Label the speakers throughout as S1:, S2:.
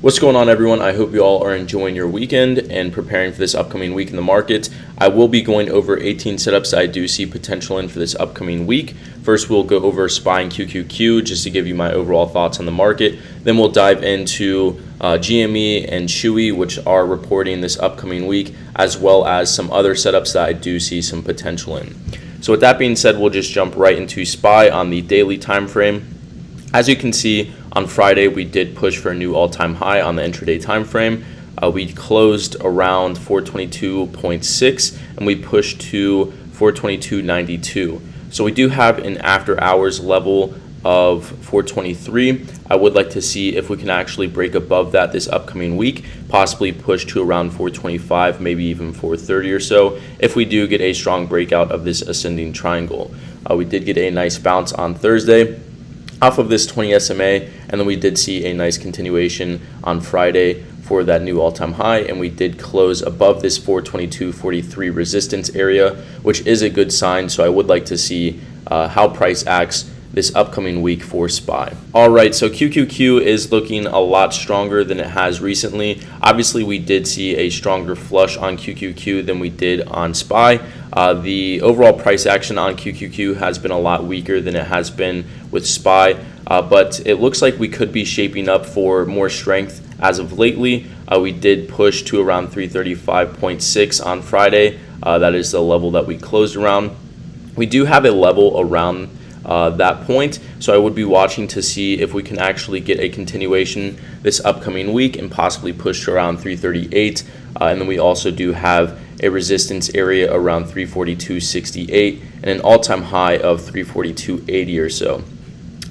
S1: What's going on, everyone? I hope you all are enjoying your weekend and preparing for this upcoming week in the market. I will be going over 18 setups I do see potential in for this upcoming week. First, we'll go over SPY and QQQ just to give you my overall thoughts on the market. Then we'll dive into GME and Chewy, which are reporting this upcoming week, as well as some other setups that I do see some potential in. So with that being said, we'll just jump right into SPY on the daily time frame. As you can see, on Friday, we did push for a new all-time high on the intraday time frame. We closed around 422.6 and we pushed to 422.92. So we do have an after hours level of 423. I would like to see if we can actually break above that this upcoming week, possibly push to around 425, maybe even 430 or so, if we do get a strong breakout of this ascending triangle. We did get a nice bounce on Thursday off of this 20 SMA, and then we did see a nice continuation on Friday for that new all-time high, and we did close above this 422.43 resistance area, which is a good sign. So I would like to see how price acts this upcoming week for SPY. All right, so QQQ is looking a lot stronger than it has recently. Obviously, we did see a stronger flush on QQQ than we did on SPY. The overall price action on QQQ has been a lot weaker than it has been with SPY, but it looks like we could be shaping up for more strength as of lately. We did push to around 335.6 on Friday. That is the level that we closed around. We do have a level around that point, so I would be watching to see if we can actually get a continuation this upcoming week and possibly push to around 338. And then we also do have a resistance area around 342.68 and an all-time high of 342.80 or so.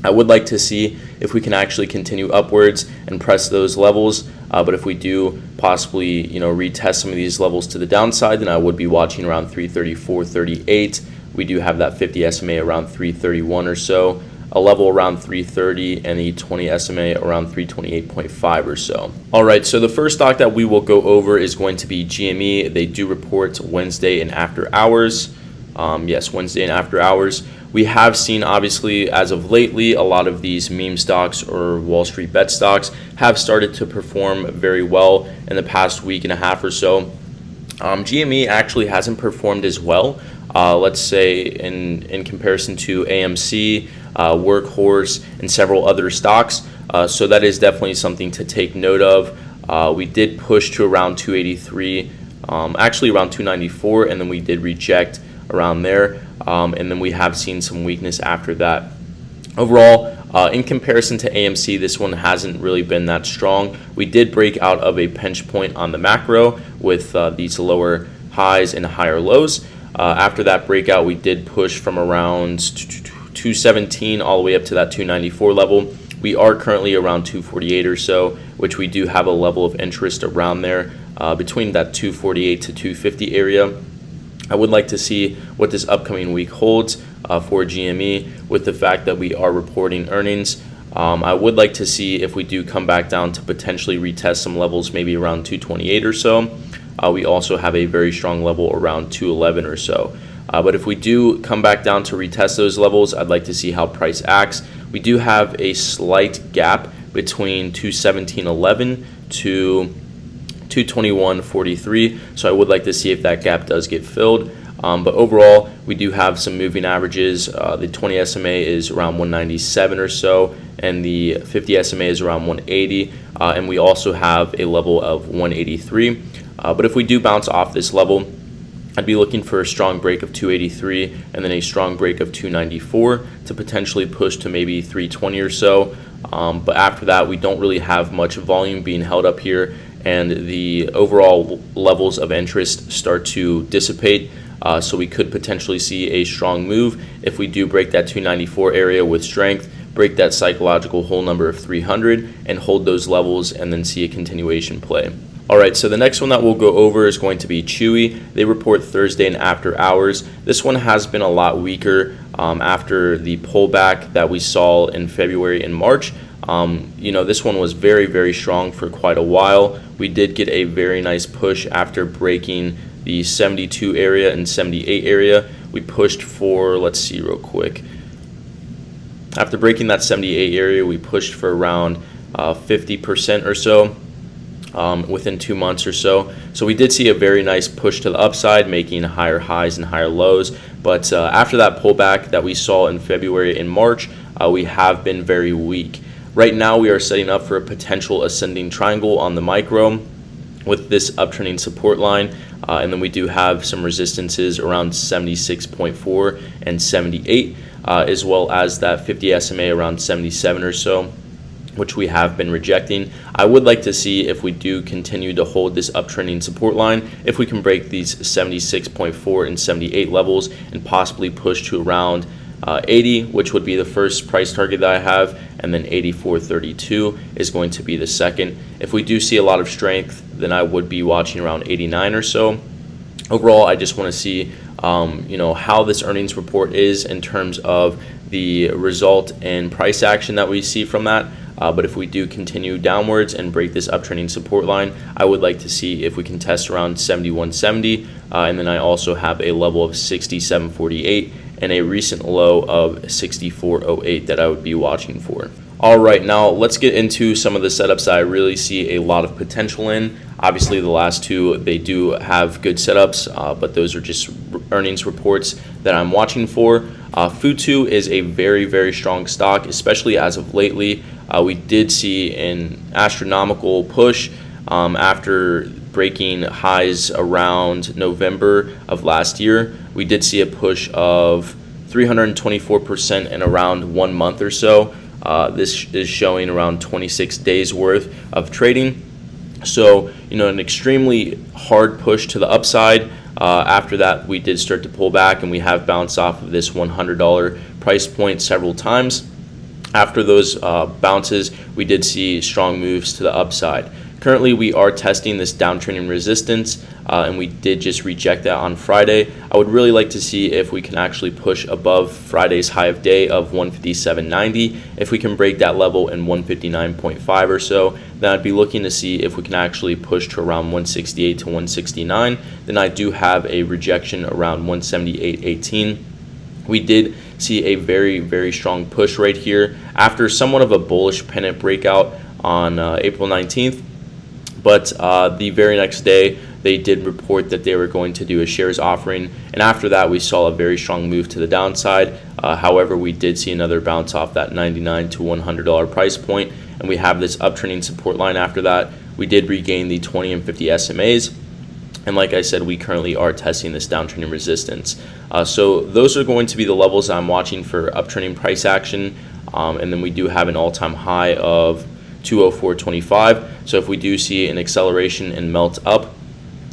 S1: I would like to see if we can actually continue upwards and press those levels, but if we do possibly retest some of these levels to the downside, then I would be watching around 334.38. We do have that 50 SMA around 331 or so, a level around 330, and the 20 SMA around 328.5 or so. All right, so the first stock that we will go over is going to be GME. They do report Wednesday and after hours. Yes, Wednesday and after hours. We have seen, obviously, as of lately, a lot of these meme stocks or Wall Street bet stocks have started to perform very well in the past week and a half or so. GME actually hasn't performed as well, let's say in comparison to AMC, Workhorse, and several other stocks. So that is definitely something to take note of. We did push to around 283, actually around 294, and then we did reject around there. And then we have seen some weakness after that. Overall, in comparison to AMC, this one hasn't really been that strong. We did break out of a pinch point on the macro with these lower highs and higher lows. After that breakout, we did push from around 217 all the way up to that 294 level. We are currently around 248 or so, which we do have a level of interest around there between that 248 to 250 area. I would like to see what this upcoming week holds for GME with the fact that we are reporting earnings. I would like to see if we do come back down to potentially retest some levels, maybe around 228 or so. We also have a very strong level around 211 or so. But if we do come back down to retest those levels, I'd like to see how price acts. We do have a slight gap between 217.11 to 221.43, so I would like to see if that gap does get filled. But overall, we do have some moving averages. The 20 SMA is around 197 or so, and the 50 SMA is around 180, and we also have a level of 183. But if we do bounce off this level, I'd be looking for a strong break of 283 and then a strong break of 294 to potentially push to maybe 320 or so. But after that, we don't really have much volume being held up here, and the overall levels of interest start to dissipate. So we could potentially see a strong move if we do break that 294 area with strength, break that psychological whole number of 300, and hold those levels and then see a continuation play. All right, so the next one that we'll go over is going to be Chewy. They report Thursday and after hours. This one has been a lot weaker after the pullback that we saw in February and March. This one was very, very strong for quite a while. We did get a very nice push after breaking the 72 area and 78 area. We pushed for, let's see real quick. After breaking that 78 area, we pushed for around 50% or so within 2 months or so. So we did see a very nice push to the upside, making higher highs and higher lows. But after that pullback that we saw in February and March, we have been very weak. Right now, we are setting up for a potential ascending triangle on the micro with this uptrending support line. And then we do have some resistances around 76.4 and 78, as well as that 50 SMA around 77 or so, which we have been rejecting. I would like to see if we do continue to hold this uptrending support line, if we can break these 76.4 and 78 levels and possibly push to around 80, which would be the first price target that I have, and then 84.32 is going to be the second. If we do see a lot of strength, then I would be watching around 89 or so. Overall, I just want to see how this earnings report is in terms of the result and price action that we see from that. But if we do continue downwards and break this uptrending support line, I would like to see if we can test around 71.70, and then I also have a level of 67.48 and a recent low of 64.08 that I would be watching for. All right, now let's get into some of the setups that I really see a lot of potential in. Obviously, the last two, they do have good setups, but those are just earnings reports that I'm watching for. FUTU is a very, very strong stock, especially as of lately. We did see an astronomical push after breaking highs around November of last year. We did see a push of 324% in around 1 month or so. This is showing around 26 days worth of trading. So, an extremely hard push to the upside. After that, we did start to pull back, and we have bounced off of this $100 price point several times. After those bounces, we did see strong moves to the upside. Currently, we are testing this downtrending resistance, and we did just reject that on Friday. I would really like to see if we can actually push above Friday's high of day of 157.90. If we can break that level in 159.5 or so, then I'd be looking to see if we can actually push to around 168 to 169. Then I do have a rejection around 178.18. We did see a very, very strong push right here after somewhat of a bullish pennant breakout on April 19th. But the very next day, they did report that they were going to do a shares offering. And after that, we saw a very strong move to the downside. However, we did see another bounce off that $99 to $100 price point. And we have this uptrending support line after that. We did regain the 20 and 50 SMAs. And like I said, we currently are testing this downtrending resistance. So those are going to be the levels I'm watching for uptrending price action. And then we do have an all-time high of 204.25. So if we do see an acceleration and melt up,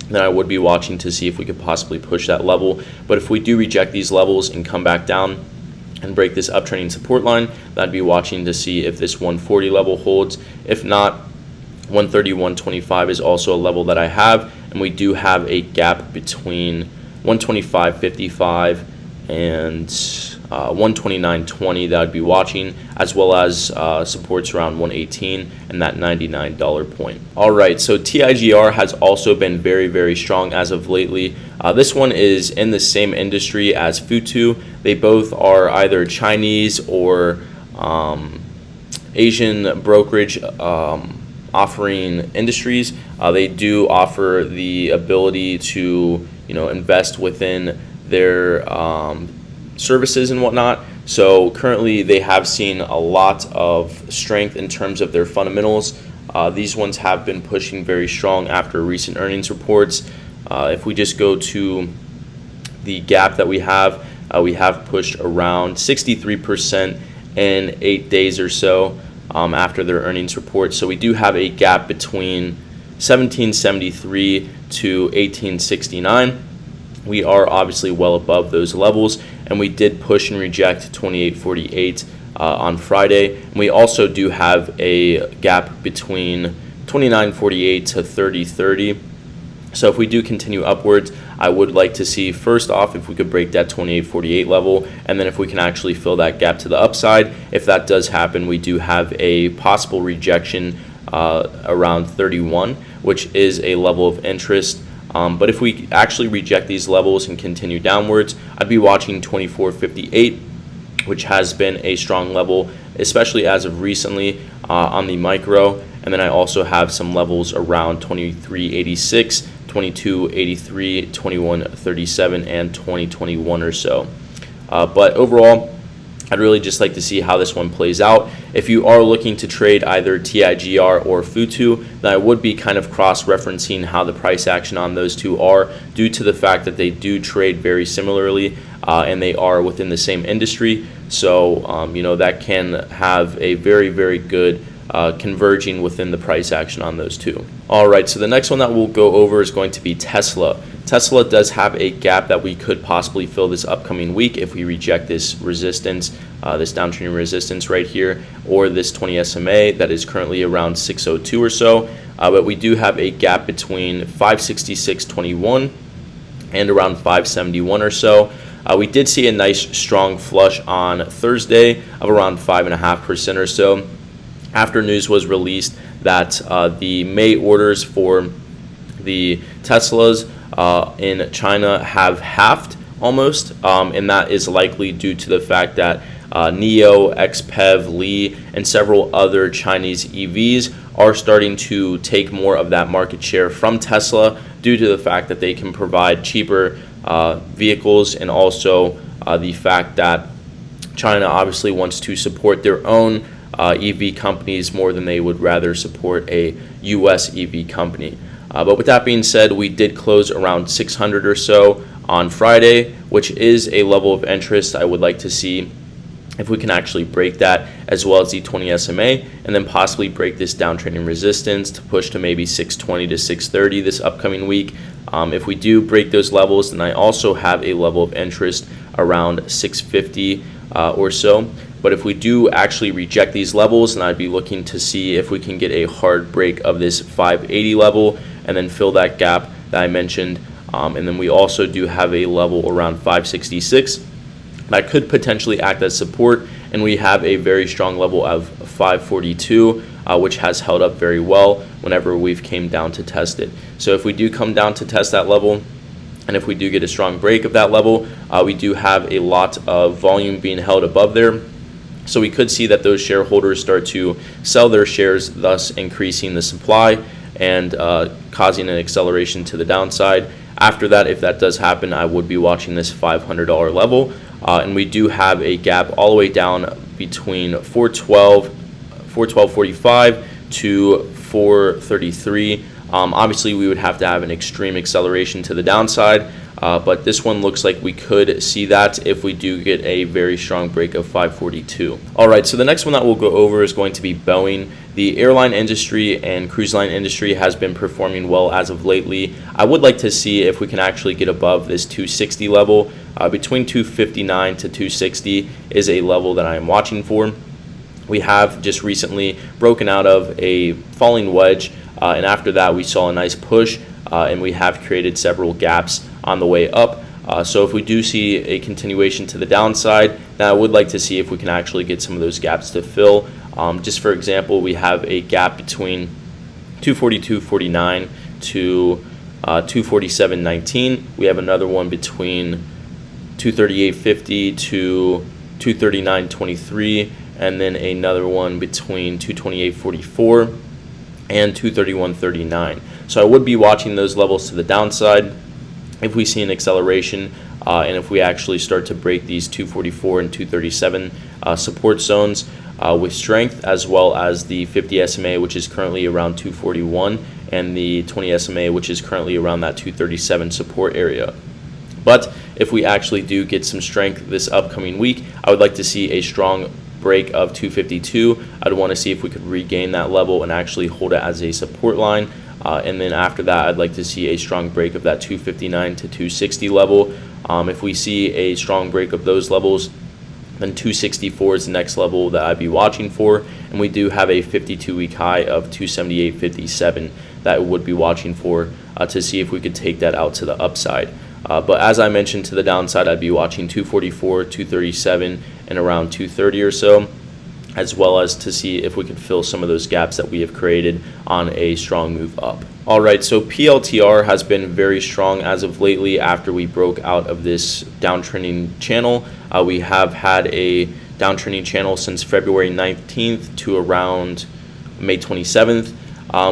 S1: then I would be watching to see if we could possibly push that level. But if we do reject these levels and come back down and break this uptrending support line, then I'd be watching to see if this 140 level holds. If not, 131.25 is also a level that I have, and we do have a gap between 125.55 and 129.20 that I'd be watching, as well as supports around 118 and that $99 point. All right, so TIGR has also been very, very strong as of lately. This one is in the same industry as FUTU. They both are either Chinese or Asian brokerage offering industries. They do offer the ability to invest within their services and whatnot. So currently they have seen a lot of strength in terms of their fundamentals. These ones have been pushing very strong after recent earnings reports. If we just go to the gap that we have pushed around 63% in 8 days or so after their earnings report. So we do have a gap between 1773 to 1869. We are obviously well above those levels, and we did push and reject 28.48 on Friday. And we also do have a gap between 29.48 to 30.30. So if we do continue upwards, I would like to see, first off, if we could break that 28.48 level, and then if we can actually fill that gap to the upside. If that does happen, we do have a possible rejection around 31, which is a level of interest. But if we actually reject these levels and continue downwards, I'd be watching 24.58, which has been a strong level especially as of recently on the micro. And then I also have some levels around 2386, 2283, 2137, and 2021 or so. But overall, I'd really just like to see how this one plays out. If you are looking to trade either TIGR or FUTU, then I would be kind of cross-referencing how the price action on those two are, due to the fact that they do trade very similarly and they are within the same industry. So, that can have a very, very good converging within the price action on those two. All right, so the next one that we'll go over is going to be Tesla. Tesla does have a gap that we could possibly fill this upcoming week if we reject this resistance, this downtrending resistance right here, or this 20 SMA that is currently around 602 or so. But we do have a gap between 566.21 and around 571 or so. We did see a nice strong flush on Thursday of around 5.5% or so, after news was released that the May orders for the Teslas in China have halved almost, and that is likely due to the fact that NIO, XPEV, Li, and several other Chinese EVs are starting to take more of that market share from Tesla, due to the fact that they can provide cheaper vehicles, and also the fact that China obviously wants to support their own EV companies more than they would rather support a US EV company. But with that being said, we did close around 600 or so on Friday, which is a level of interest. I would like to see if we can actually break that, as well as the 20 SMA, and then possibly break this downtrending resistance to push to maybe 620 to 630 this upcoming week. If we do break those levels, then I also have a level of interest around 650 or so. But if we do actually reject these levels, then I'd be looking to see if we can get a hard break of this 580 level and then fill that gap that I mentioned. And then we also do have a level around 566 that could potentially act as support, and we have a very strong level of 542, which has held up very well whenever we've came down to test it. So if we do come down to test that level, and if we do get a strong break of that level, we do have a lot of volume being held above there. So we could see that those shareholders start to sell their shares, thus increasing the supply and causing an acceleration to the downside. After that, if that does happen, I would be watching this $500 level. And we do have a gap all the way down between 412.45 to 433. Obviously, we would have to have an extreme acceleration to the downside, but this one looks like we could see that if we do get a very strong break of 542. All right, so the next one that we'll go over is going to be Boeing. The airline industry and cruise line industry has been performing well as of lately. I would like to see if we can actually get above this 260 level. Between 259 to 260 is a level that I am watching for. We have just recently broken out of a falling wedge, and after that we saw a nice push, and we have created several gaps on the way up. So if we do see a continuation to the downside, then I would like to see if we can actually get some of those gaps to fill. Just for example, we have a gap between 242.49 to 247.19. We have another one between 238.50 to 239.23, and then another one between 228.44 and 231.39. So I would be watching those levels to the downside if we see an acceleration, and if we actually start to break these 244 and 237 support zones with strength, as well as the 50 SMA, which is currently around 241, and the 20 SMA, which is currently around that 237 support area. But if we actually do get some strength this upcoming week, I would like to see a strong break of 252. I'd want to see if we could regain that level and actually hold it as a support line. And then after that, I'd like to see a strong break of that 259 to 260 level. If we see a strong break of those levels, then 264 is the next level that I'd be watching for. And we do have a 52-week high of 278.57 that I would be watching for to see if we could take that out to the upside. But as I mentioned, to the downside, I'd be watching 244, 237, and around 230 or so, as well as to see if we could fill some of those gaps that we have created on a strong move up. All right, so PLTR has been very strong as of lately after we broke out of this downtrending channel. We have had a downtrending channel since February 19th to around May 27th.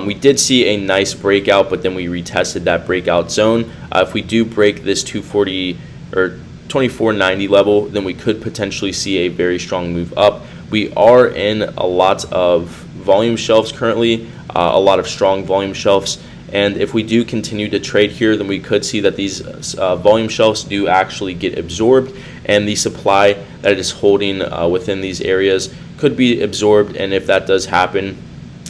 S1: We did see a nice breakout, but then we retested that breakout zone. If we do break this 240 or 2490 level, then we could potentially see a very strong move up. We are in a lot of volume shelves currently, a lot of strong volume shelves. And if we do continue to trade here, then we could see that these volume shelves do actually get absorbed, and the supply that is holding within these areas could be absorbed. And if that does happen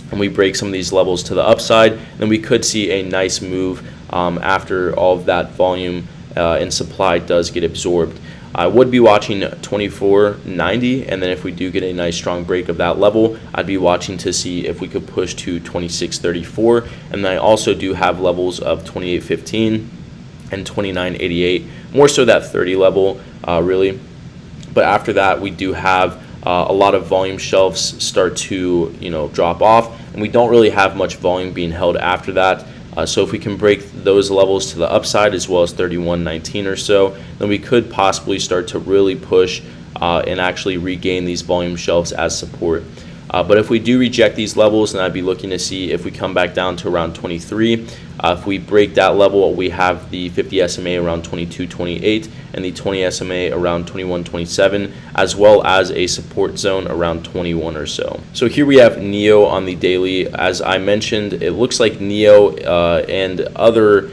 S1: and we break some of these levels to the upside, then we could see a nice move after all of that volume and supply does get absorbed. I would be watching 2490, and then if we do get a nice strong break of that level, I'd be watching to see if we could push to 2634. And then I also do have levels of 2815 and 2988, more so that 30 level really. But after that, we do have a lot of volume shelves start to drop off, and we don't really have much volume being held after that. So if we can break those levels to the upside as well as 3119 or so, then we could possibly start to really push and actually regain these volume shelves as support. But if we do reject these levels, then I'd be looking to see if we come back down to around 23. If we break that level, we have the 50 SMA around 2228 and the 20 SMA around 2127, as well as a support zone around 21 or so. So here we have NIO on the daily. As I mentioned, it looks like NIO and other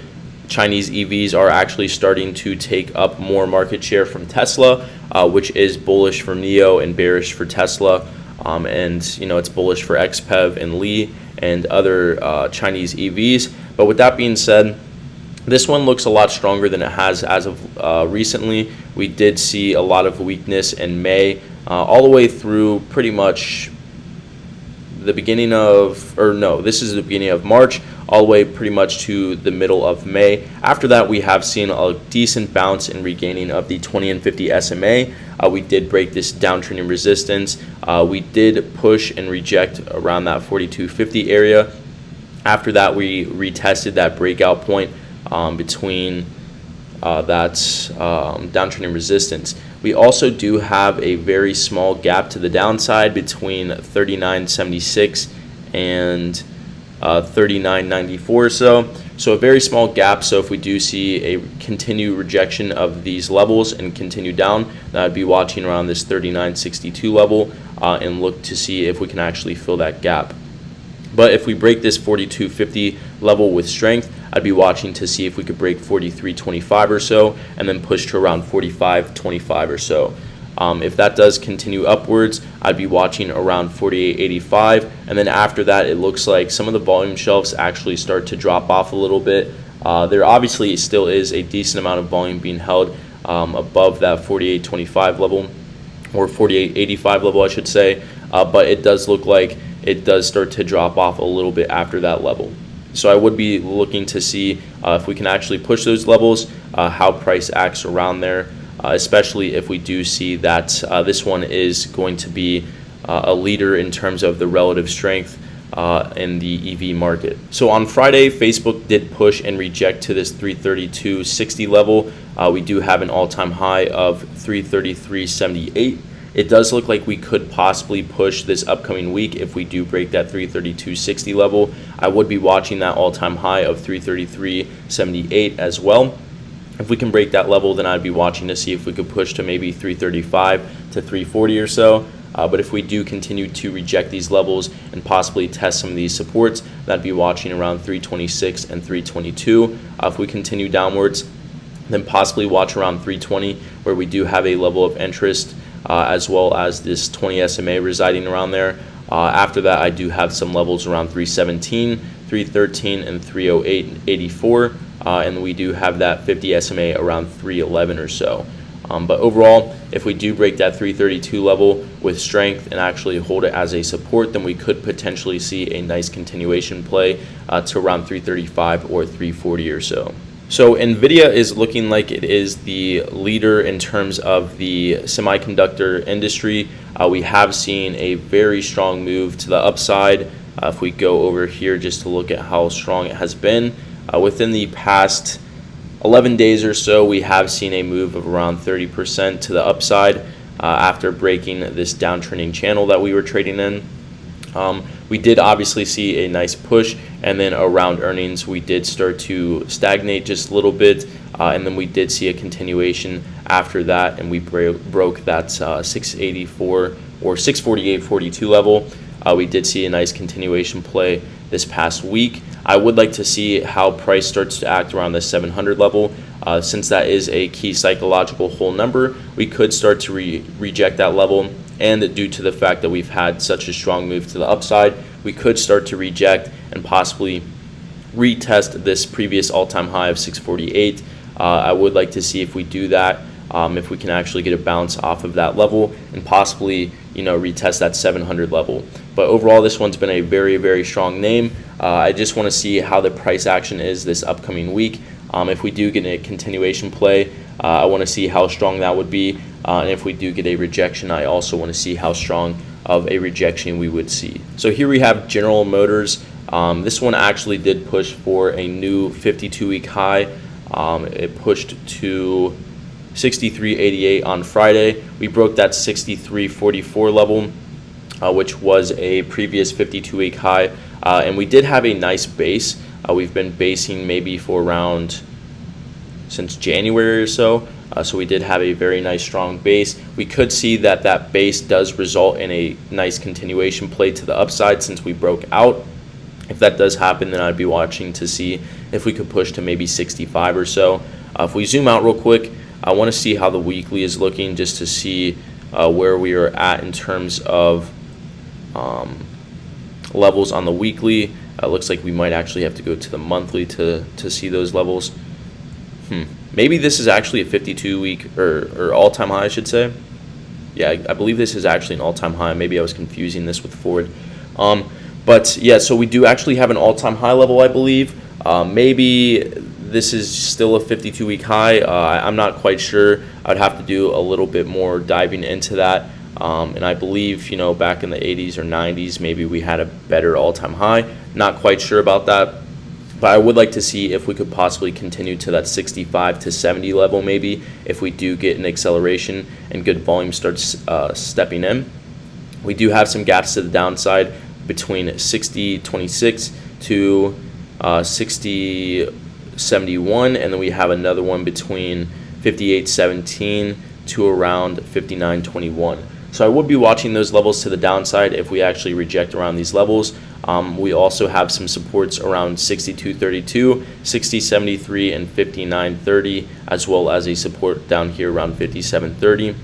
S1: Chinese EVs are actually starting to take up more market share from Tesla, which is bullish for NIO and bearish for Tesla. And it's bullish for XPEV and Li and other Chinese EVs. But with that being said, this one looks a lot stronger than it has as of recently. We did see a lot of weakness in May, all the way through pretty much the beginning of, or no, this is the beginning of March, all the way pretty much to the middle of May. After that, we have seen a decent bounce in regaining of the 20 and 50 SMA. We did break this downtrending resistance. We did push and reject around that 4250 area. After that, we retested that breakout point between that downtrending resistance. We also do have a very small gap to the downside between 39.76 and 39.94 or so. So a very small gap. So if we do see a continued rejection of these levels and continue down, then I'd be watching around this 39.62 level and look to see if we can actually fill that gap. But if we break this 42.50 level with strength, I'd be watching to see if we could break 43.25 or so and then push to around 45.25 or so. If that does continue upwards, I'd be watching around 48.85, and then after that, it looks like some of the volume shelves actually start to drop off a little bit. There obviously still is a decent amount of volume being held above that 48.25 level, or 48.85 level, I should say, but it does look like it does start to drop off a little bit after that level. So I would be looking to see if we can actually push those levels, how price acts around there. Especially if we do see that this one is going to be a leader in terms of the relative strength in the EV market. So on Friday, Facebook did push and reject to this 332.60 level. We do have an all-time high of 333.78. It does look like we could possibly push this upcoming week if we do break that 332.60 level. I would be watching that all-time high of 333.78 as well. If we can break that level, then I'd be watching to see if we could push to maybe 335 to 340 or so. But if we do continue to reject these levels and possibly test some of these supports, then I'd be watching around 326 and 322. If we continue downwards, then possibly watch around 320, where we do have a level of interest, as well as this 20 SMA residing around there. After that, I do have some levels around 317, 313, and 308.84. And we do have that 50 SMA around 311 or so. But overall, if we do break that 332 level with strength and actually hold it as a support, then we could potentially see a nice continuation play to around 335 or 340 or so. So Nvidia is looking like it is the leader in terms of the semiconductor industry. We have seen a very strong move to the upside. If we go over here just to look at how strong it has been, within the past 11 days or so, we have seen a move of around 30% to the upside. after breaking this downtrending channel that we were trading in. We did obviously see a nice push, and then around earnings we did start to stagnate just a little bit, and then we did see a continuation after that, and we broke that 684 or 648.42 level. We did see a nice continuation play this past week. I would like to see how price starts to act around the 700 level. Since that is a key psychological whole number, we could start to reject that level, and due to the fact that we've had such a strong move to the upside, we could start to reject and possibly retest this previous all-time high of 648. I would like to see if we do that, if we can actually get a bounce off of that level and possibly, retest that 700 level. But overall, this one's been a very, very strong name. I just want to see how the price action is this upcoming week. If we do get a continuation play, I want to see how strong that would be. And if we do get a rejection, I also want to see how strong of a rejection we would see. So here we have General Motors. This one actually did push for a new 52-week high. It pushed to 63.88 on Friday. We broke that 63.44 level, which was a previous 52-week high. And we did have a nice base. We've been basing maybe for around since January or so. So we did have a very nice strong base. We could see that that base does result in a nice continuation play to the upside since we broke out. If that does happen, then I'd be watching to see if we could push to maybe 65 or so. If we zoom out real quick, I want to see how the weekly is looking just to see where we are at in terms of levels on the weekly. It looks like we might actually have to go to the monthly to see those levels. Maybe this is actually a 52-week or all-time high, I should say. Yeah, I believe this is actually an all-time high. Maybe I was confusing this with Ford. But yeah, so we do actually have an all-time high level, I believe. Maybe this is still a 52-week high. I'm not quite sure. I'd have to do a little bit more diving into that. And I believe, back in the 80s or 90s, maybe we had a better all-time high. Not quite sure about that. But I would like to see if we could possibly continue to that 65 to 70 level maybe if we do get an acceleration and good volume starts stepping in. We do have some gaps to the downside between 60.26 to 60.71, and then we have another one between 58.17 to around 59.21. So I would be watching those levels to the downside if we actually reject around these levels. We also have some supports around 62.32, 60.73, and 59.30, as well as a support down here around 57.30.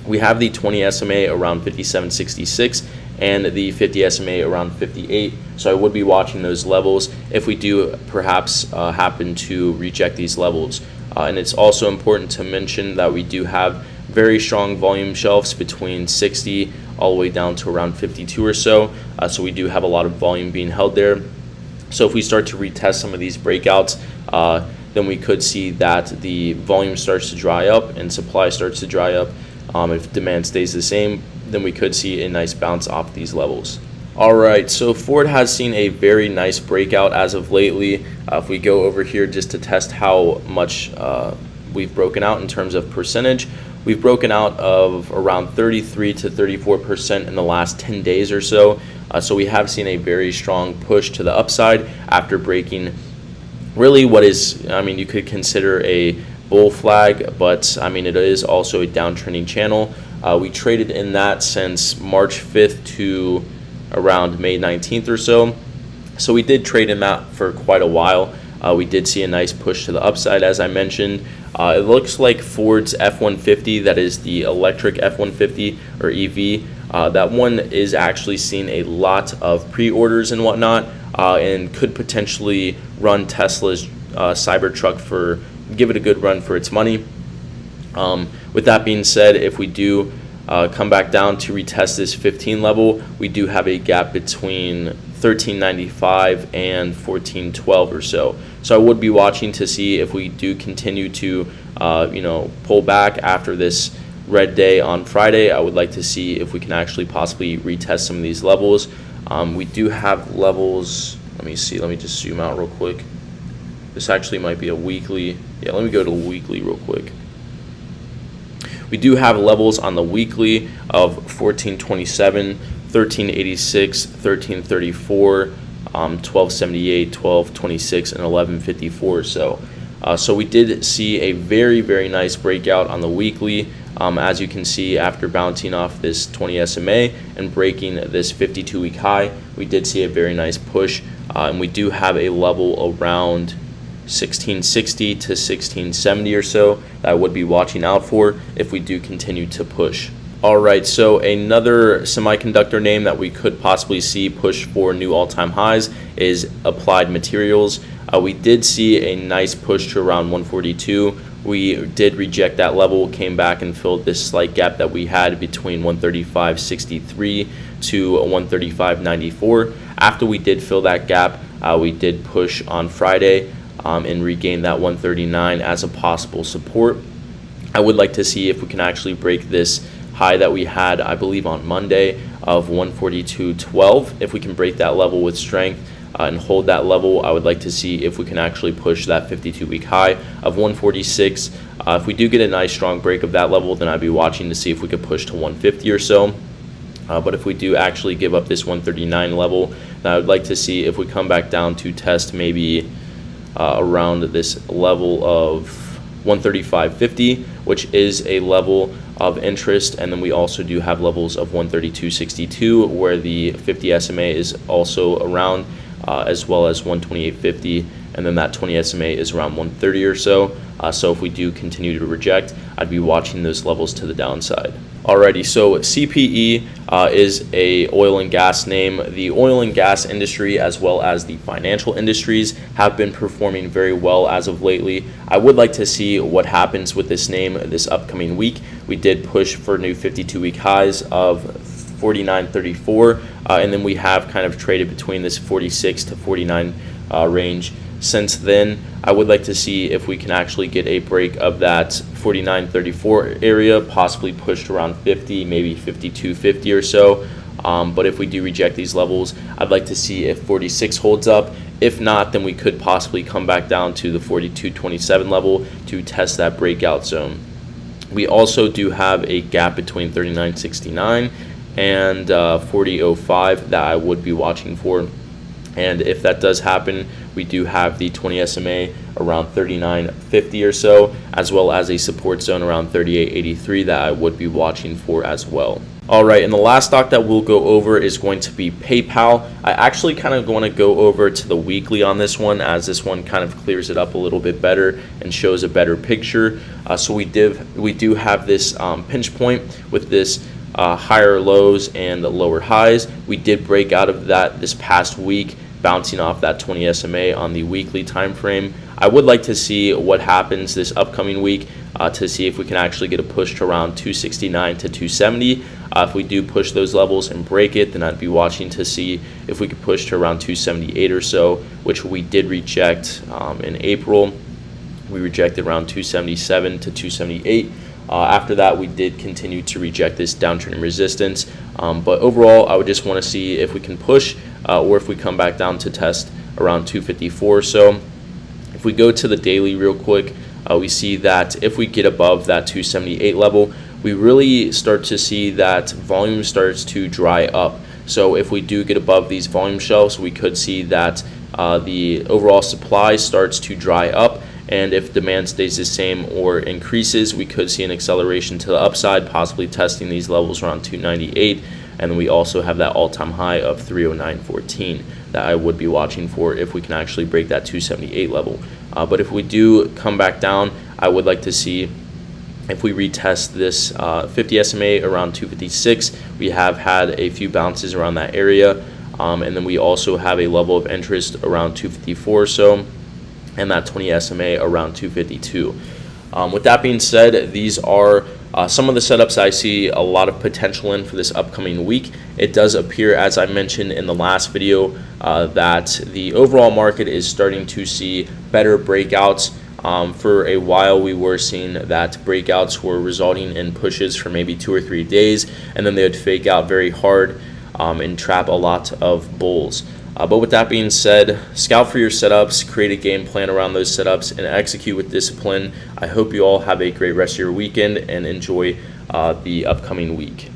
S1: We have the 20 SMA around 57.66 and the 50 SMA around 58. So I would be watching those levels if we do perhaps happen to reject these levels. And it's also important to mention that we do have very strong volume shelves between 60 all the way down to around 52 or so. So we do have a lot of volume being held there. So if we start to retest some of these breakouts, then we could see that the volume starts to dry up and supply starts to dry up. If demand stays the same, then we could see a nice bounce off these levels. All right, so Ford has seen a very nice breakout as of lately. If we go over here just to test how much we've broken out in terms of percentage, we've broken out of around 33 to 34% in the last 10 days or so. So we have seen a very strong push to the upside after breaking really what is, you could consider a bull flag, but it is also a downtrending channel. We traded in that since March 5th to around May 19th or so. So we did trade in that for quite a while. We did see a nice push to the upside, as I mentioned. It looks like Ford's F-150, that is the electric F-150 or EV, that one is actually seeing a lot of pre-orders and whatnot, and could potentially run Tesla's Cybertruck give it a good run for its money. With that being said, if we do come back down to retest this 15 level, we do have a gap between 13.95 and 14.12 or so. So I would be watching to see if we do continue to pull back after this red day on Friday. I would like to see if we can actually possibly retest some of these levels. We do have levels. Let me see. Let me just zoom out real quick. This actually might be a weekly. Yeah, let me go to weekly real quick. We do have levels on the weekly of 1427, 1386, 1334, 1278, 1226, and 1154. So we did see a very nice breakout on the weekly. As you can see, after bouncing off this 20 SMA and breaking this 52-week high, we did see a very nice push, and we do have a level around 1660 to 1670 or so that I would be watching out for if we do continue to push. Alright, so another semiconductor name that we could possibly see push for new all-time highs is Applied Materials. We did see a nice push to around 142. We did reject that level, came back and filled this slight gap that we had between 135.63 to 135.94. After we did fill that gap, we did push on Friday and regain that 139 as a possible support. I would like to see if we can actually break this high that we had, I believe, on Monday of 142.12. If we can break that level with strength and hold that level, I would like to see if we can actually push that 52-week high of 146. If we do get a nice strong break of that level, then I'd be watching to see if we could push to 150 or so. But if we do actually give up this 139 level, then I would like to see if we come back down to test maybe around this level of 135.50, which is a level of interest. And then we also do have levels of 132.62 where the 50 SMA is also around, as well as 128.50, and then that 20 SMA is around 130 or so. So if we do continue to reject, I'd be watching those levels to the downside. Alrighty, so CPE is a oil and gas name. The oil and gas industry, as well as the financial industries, have been performing very well as of lately. I would like to see what happens with this name this upcoming week. We did push for new 52-week highs of 49.34, and then we have kind of traded between this 46 to 49 range. Since then, I would like to see if we can actually get a break of that 49.34 area, possibly pushed around 50, maybe 52.50 or so. But if we do reject these levels, I'd like to see if 46 holds up. If not, then we could possibly come back down to the 42.27 level to test that breakout zone. We also do have a gap between 39.69 and 40.05 that I would be watching for. And if that does happen, we do have the 20 SMA around 39.50 or so, as well as a support zone around 38.83 that I would be watching for as well. Alright, and the last stock that we'll go over is going to be PayPal. I actually kind of want to go over to the weekly on this one, as this one kind of clears it up a little bit better and shows a better picture. So we do have this pinch point with this higher lows and lower highs. We did break out of that this past week, bouncing off that 20 SMA on the weekly time frame. I would like to see what happens this upcoming week to see if we can actually get a push to around 269 to 270. If we do push those levels and break it, then I'd be watching to see if we could push to around 278 or so, which we did reject in April. We rejected around 277 to 278. After that, we did continue to reject this downtrend resistance. But overall, I would just want to see if we can push or if we come back down to test around 254 or so. If we go to the daily real quick, we see that if we get above that 278 level, we really start to see that volume starts to dry up. So if we do get above these volume shelves, we could see that the overall supply starts to dry up. And if demand stays the same or increases, we could see an acceleration to the upside, possibly testing these levels around 298. And then we also have that all-time high of 309.14 that I would be watching for if we can actually break that 278 level. But if we do come back down, I would like to see if we retest this 50 SMA around 256. We have had a few bounces around that area. And then we also have a level of interest around 254 or so, and that 20 SMA around 252. With that being said, these are some of the setups I see a lot of potential in for this upcoming week. It does appear, as I mentioned in the last video, that the overall market is starting to see better breakouts. For a while, we were seeing that breakouts were resulting in pushes for maybe 2 or 3 days, and then they would fake out very hard and trap a lot of bulls. But with that being said, scout for your setups, create a game plan around those setups, and execute with discipline. I hope you all have a great rest of your weekend and enjoy the upcoming week.